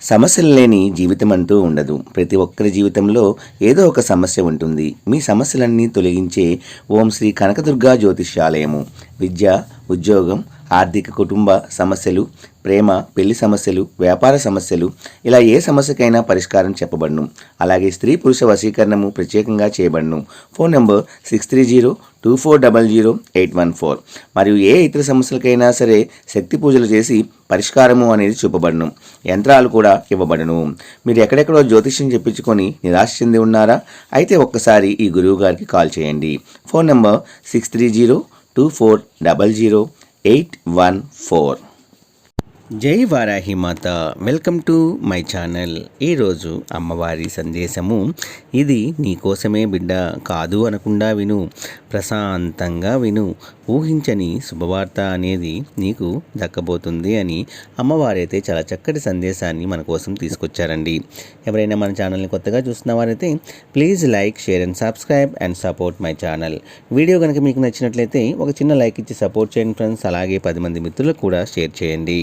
సమస్యలు లేని జీవితం అంటూ ఉండదు. ప్రతి ఒక్కరి జీవితంలో ఏదో ఒక సమస్య ఉంటుంది. మీ సమస్యలన్నీ తొలగించే ఓం శ్రీ కనకదుర్గా జ్యోతిష్యాలయము. విద్య, ఉద్యోగం, ఆర్థిక, కుటుంబ సమస్యలు, ప్రేమ, పెళ్లి సమస్యలు, వ్యాపార సమస్యలు, ఇలా ఏ సమస్యకైనా పరిష్కారం చెప్పబడును. అలాగే స్త్రీ పురుష వశీకరణము ప్రత్యేకంగా చేయబడును. Phone number 6302400814. మరియు ఏ ఇతర సమస్యలకైనా సరే శక్తి పూజలు చేసి పరిష్కారము అనేది చూపబడును. యంత్రాలు కూడా ఇవ్వబడును. మీరు ఎక్కడెక్కడో జ్యోతిష్యం చెప్పించుకొని నిరాశ చెంది ఉన్నారా? అయితే ఒక్కసారి ఈ గురువు గారికి కాల్ చేయండి. Phone number 6302400814. జై వారాహి మాత. Welcome to my channel. ఈరోజు అమ్మవారి సందేశము. ఇది నీకోసమే బిడ్డ, కాదు అనకుండా విను, ప్రశాంతంగా విను. ఊహించని శుభవార్త అనేది నీకు దక్కబోతుంది అని అమ్మవారైతే చాలా చక్కటి సందేశాన్ని మన కోసం తీసుకొచ్చారండి. ఎవరైనా మన ఛానల్ని కొత్తగా చూస్తున్న వారైతే please like, share and subscribe and support my channel. Video కనుక మీకు నచ్చినట్లయితే ఒక చిన్న లైక్ ఇచ్చి సపోర్ట్ చేయండి ఫ్రెండ్స్. అలాగే 10 మంది మిత్రులకు కూడా షేర్ చేయండి.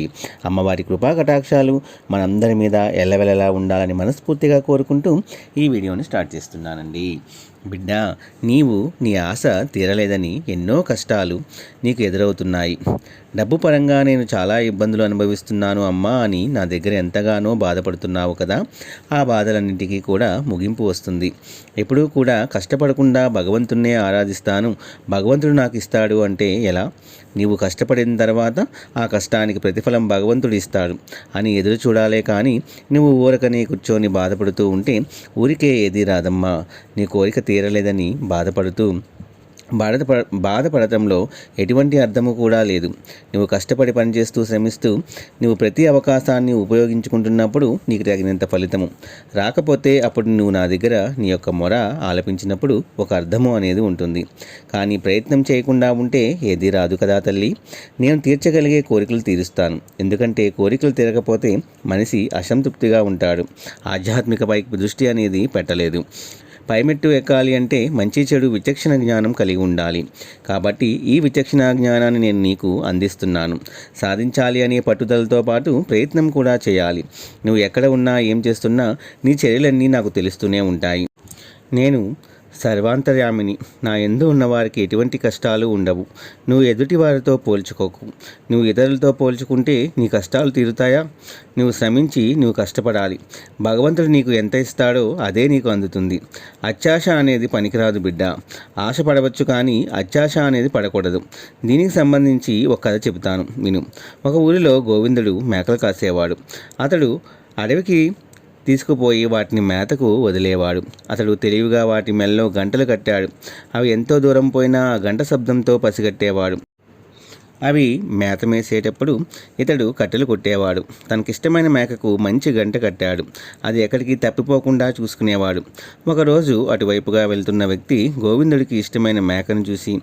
అమ్మవారి కృపా కటాక్షాలు మనందరి మీద ఎల్లవెల్లలా ఉండాలని మనస్ఫూర్తిగా కోరుకుంటూ ఈ వీడియోని స్టార్ట్ చేస్తున్నానండి. బిడ్డ, నీవు నీ ఆశ తీరలేదని ఎన్నో కష్టాలు నీకు ఎదురవుతున్నాయి. డబ్బు పరంగా నేను చాలా ఇబ్బందులు అనుభవిస్తున్నాను అమ్మా అని నా దగ్గర ఎంతగానో బాధపడుతున్నావు కదా. ఆ బాధలన్నింటికీ కూడా ముగింపు వస్తుంది. ఎప్పుడూ కూడా కష్టపడకుండా భగవంతున్నే ఆరాధిస్తాను, భగవంతుడు నాకు ఇస్తాడు అంటే ఎలా? నీవు కష్టపడిన తర్వాత ఆ కష్టానికి ప్రతిఫలం భగవంతుడు ఇస్తాడు అని ఎదురు చూడాలే కానీ నువ్వు ఊరకనే కూర్చొని బాధపడుతూ ఉంటే ఊరికే ఏది రాదమ్మా. నీ కోరిక తీరలేదని బాధపడటంలో ఎటువంటి అర్థము కూడా లేదు. నువ్వు కష్టపడి పనిచేస్తూ శ్రమిస్తూ నువ్వు ప్రతి అవకాశాన్ని ఉపయోగించుకుంటున్నప్పుడు నీకు తగినంత ఫలితము రాకపోతే అప్పుడు నువ్వు నా దగ్గర నీ యొక్క మొర ఆలపించినప్పుడు ఒక అర్థము అనేది ఉంటుంది. కానీ ప్రయత్నం చేయకుండా ఉంటే ఏదీ రాదు కదా తల్లి. నేను తీర్చగలిగే కోరికలు తీరుస్తాను. ఎందుకంటే కోరికలు తీరకపోతే మనిషి అసంతృప్తిగా ఉంటాడు. ఆధ్యాత్మిక పైకి దృష్టి అనేది పెట్టలేదు. పైమెట్టు ఎక్కాలి అంటే మంచి చెడు విచక్షణ జ్ఞానం కలిగి ఉండాలి. కాబట్టి ఈ విచక్షణ జ్ఞానాన్ని నేను నీకు అందిస్తున్నాను. సాధించాలి అనే పట్టుదలతో పాటు ప్రయత్నం కూడా చేయాలి. నువ్వు ఎక్కడ ఉన్నా ఏం చేస్తున్నా నీ చర్యలన్నీ నాకు తెలుస్తూనే ఉంటాయి. నేను సర్వాంతర్యామిని. నా యందు ఉన్నవారికి ఎటువంటి కష్టాలు ఉండవు. నువ్వు ఎదుటి వారితో పోల్చుకోకు. నువ్వు ఇతరులతో పోల్చుకుంటే నీ కష్టాలు తీరుతాయా? నువ్వు శ్రమించి నువ్వు కష్టపడాలి. భగవంతుడు నీకు ఎంత ఇస్తాడో అదే నీకు అందుతుంది. అత్యాశ అనేది పనికిరాదు బిడ్డ. ఆశ పడవచ్చు కానీ అత్యాశ అనేది పడకూడదు. దీనికి సంబంధించి ఒక కథ చెబుతాను విను. ఒక ఊరిలో గోవిందుడు మేకలు కాసేవాడు. అతడు అడవికి తీసుకుపోయి వాటిని మేతకు వదిలేవాడు. అతడు తెలివిగా వాటి మెల్లో గంటలు కట్టాడు. అవి ఎంతో దూరం పోయినా ఆ గంట శబ్దంతో పసిగట్టేవాడు. అవి మేత మేసేటప్పుడు ఇతడు కట్టెలు కొట్టేవాడు. తనకిష్టమైన మేకకు మంచి గంట కట్టాడు. అది ఎక్కడికి తప్పిపోకుండా చూసుకునేవాడు. ఒకరోజు అటువైపుగా వెళ్తున్న వ్యక్తి గోవిందుడికి ఇష్టమైన మేకను చూసి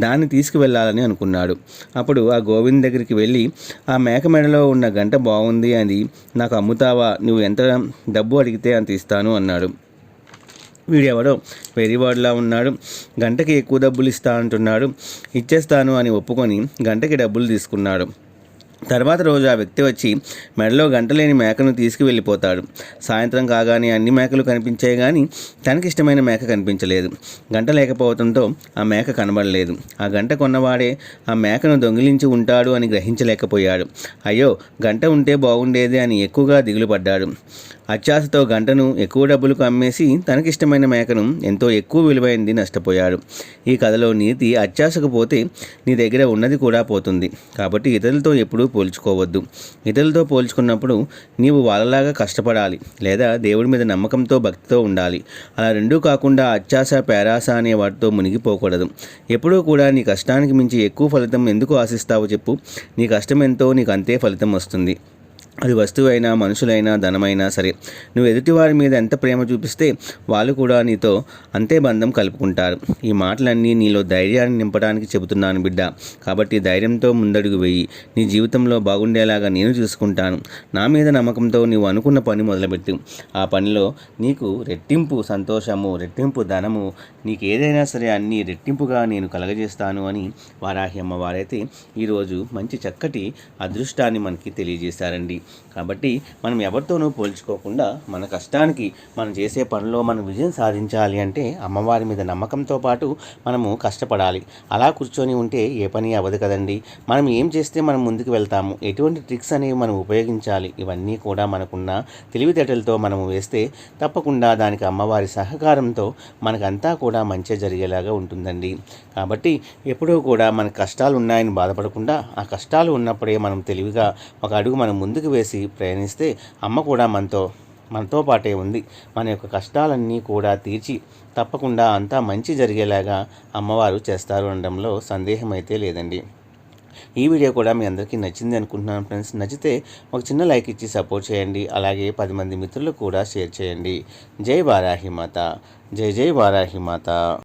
దాన్ని తీసుకువెళ్ళాలని అనుకున్నాడు. అప్పుడు ఆ గోవింద్ దగ్గరికి వెళ్ళి, ఆ మేక మెడలో ఉన్న గంట బాగుంది, అది నాకు అమ్ముతావా? నువ్వు ఎంత డబ్బు అడిగితే అంత ఇస్తాను అన్నాడు. వీడెవడో వెర్రివాడులా ఉన్నాడు. గంటకి ఎక్కువ డబ్బులు ఇస్తా అంటున్నాడు. ఇచ్చేస్తాను అని ఒప్పుకొని గంటకి డబ్బులు తీసుకున్నాడు. తర్వాత రోజు ఆ వ్యక్తి వచ్చి మెడలో గంట లేని మేకను తీసుకువెళ్ళిపోతాడు. సాయంత్రం కాగానే అన్ని మేకలు కనిపించాయి కానీ తనకిష్టమైన మేక కనిపించలేదు. గంట లేకపోవడంతో ఆ మేక కనబడలేదు. ఆ గంట కొన్నవాడే ఆ మేకను దొంగిలించి ఉంటాడు అని గ్రహించలేకపోయాడు. అయ్యో, గంట ఉంటే బాగుండేది అని ఎక్కువగా దిగులు పడ్డాడు. అత్యాశతో గంటను ఎక్కువ డబ్బులకు అమ్మేసి తనకిష్టమైన మేకను ఎంతో ఎక్కువ విలువైంది నష్టపోయాడు. ఈ కథలో నీతి, అత్యాశకు పోతే నీ దగ్గర ఉన్నది కూడా పోతుంది. కాబట్టి ఇతరులతో ఎప్పుడూ పోల్చుకోవద్దు. ఇతరులతో పోల్చుకున్నప్పుడు నీవు వాళ్ళలాగా కష్టపడాలి, లేదా దేవుడి మీద నమ్మకంతో భక్తితో ఉండాలి. అలా రెండూ కాకుండా అత్యాశ, పేరాశ అనే వాటితో మునిగిపోకూడదు. ఎప్పుడూ కూడా నీ కష్టానికి మించి ఎక్కువ ఫలితం ఎందుకు ఆశిస్తావో చెప్పు. నీ కష్టం ఎంతో నీకు అంతే ఫలితం వస్తుంది. అది వస్తువైనా, మనుషులైనా, ధనమైనా సరే. నువ్వు ఎదుటివారి మీద ఎంత ప్రేమ చూపిస్తే వాళ్ళు కూడా నీతో అంతే బంధం కలుపుకుంటారు. ఈ మాటలన్నీ నీలో ధైర్యాన్ని నింపడానికి చెబుతున్నాను బిడ్డ. కాబట్టి ధైర్యంతో ముందడుగు వేయి. నీ జీవితంలో బాగుండేలాగా నేను చూసుకుంటాను. నా మీద నమ్మకంతో నీవు అనుకున్న పని మొదలుపెట్టు. ఆ పనిలో నీకు రెట్టింపు సంతోషము, రెట్టింపు ధనము, నీకు ఏదైనా సరే అన్నీ రెట్టింపుగా నేను కలగజేస్తాను అని వారాహి అమ్మవారైతే ఈరోజు మంచి చక్కటి అదృష్టాన్ని మనకి తెలియజేశారండి. కాబట్టి మనం ఎవరితోనూ పోల్చుకోకుండా మన కష్టానికి మనం చేసే పనిలో మనం విజయం సాధించాలి అంటే అమ్మవారి మీద నమ్మకంతో పాటు మనము కష్టపడాలి. అలా కూర్చొని ఉంటే ఏ పని అవ్వదు కదండి. మనం ఏం చేస్తే మనం ముందుకు వెళ్తాము, ఎటువంటి ట్రిక్స్ అనేవి మనం ఉపయోగించాలి, ఇవన్నీ కూడా మనకున్న తెలివితేటలతో మనము వేస్తే తప్పకుండా దానికి అమ్మవారి సహకారంతో మనకంతా కూడా మంచి జరిగేలాగా ఉంటుందండి. కాబట్టి ఎప్పుడూ కూడా మన కష్టాలు ఉన్నాయని బాధపడకుండా ఆ కష్టాలు ఉన్నప్పుడే మనం తెలివిగా ఒక అడుగు మనం ముందుకు వేసి ప్రయాణిస్తే అమ్మ కూడా మనతో పాటే ఉంది. మన యొక్క కష్టాలన్నీ కూడా తీర్చి తప్పకుండా అంతా మంచి జరిగేలాగా అమ్మవారు చేస్తారు అనడంలో సందేహం అయితే లేదండి. ఈ వీడియో కూడా మీ అందరికీ నచ్చింది అనుకుంటున్నాను ఫ్రెండ్స్. నచ్చితే ఒక చిన్న లైక్ ఇచ్చి సపోర్ట్ చేయండి. అలాగే 10 మంది మిత్రులకు కూడా షేర్ చేయండి. జై వారాహి మాత, జై జై వారాహి మాత.